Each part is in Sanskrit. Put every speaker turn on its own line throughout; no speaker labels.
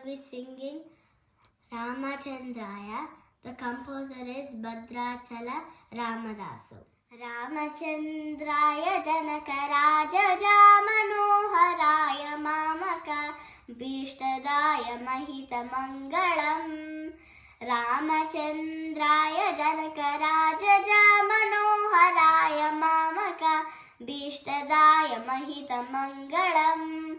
be singing Ramachandraya. The composer is Bhadrachala Ramadasu. Ramachandraya Janakarajaja Manoharaya Mamaka Bhishtadaya Mahitamangalam. Ramachandraya Janakarajaja Manoharaya Mamaka Bhishtadaya Mahitamangalam.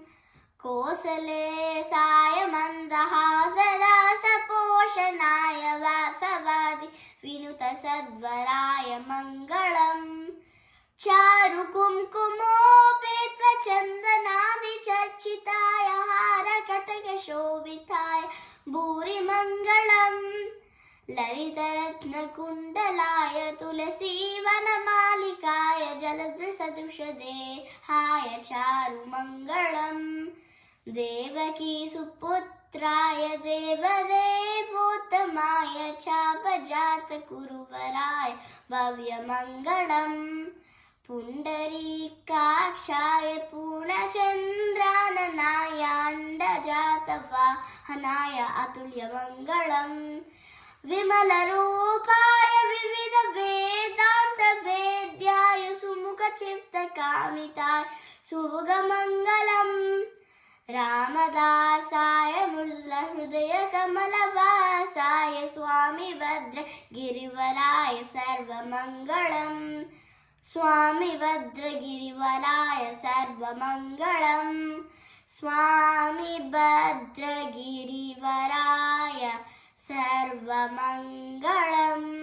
Kosle सायमन्दहासदासपोषणाय वासवादि विनुत सद्वराय Mangalam. चारुकुङ्कुमोपेतचन्दनादिचर्चिताय हारकटकशोभिताय भूरिमङ्गलम्. ललितरत्नकुण्डलाय तुलसीवनमालिकाय जलधृसदृशदेहाय चारुमङ्गलम्. Devaki सुपुत्राय देवदेवोत्तमाय चापजातकुरुवराय भव्यमङ्गलम्. पुण्डरीकाक्षाय पूर्णचन्द्राननाय अण्डजातवाहनाय अतुल्यमङ्गलम्. विमलरूपाय विविधवेदान्तवेद्याय सुमुखचित्तकामिताय सुभगमङ्गलम्. रामदासाय मुल्लहृदयकमलवासाय Swami भद्रगिरिवराय सर्वमङ्गलम्. Swami भद्रगिरिवराय सर्वमङ्गलम्. Swami भद्रगिरिवराय सर्वमङ्गलम्.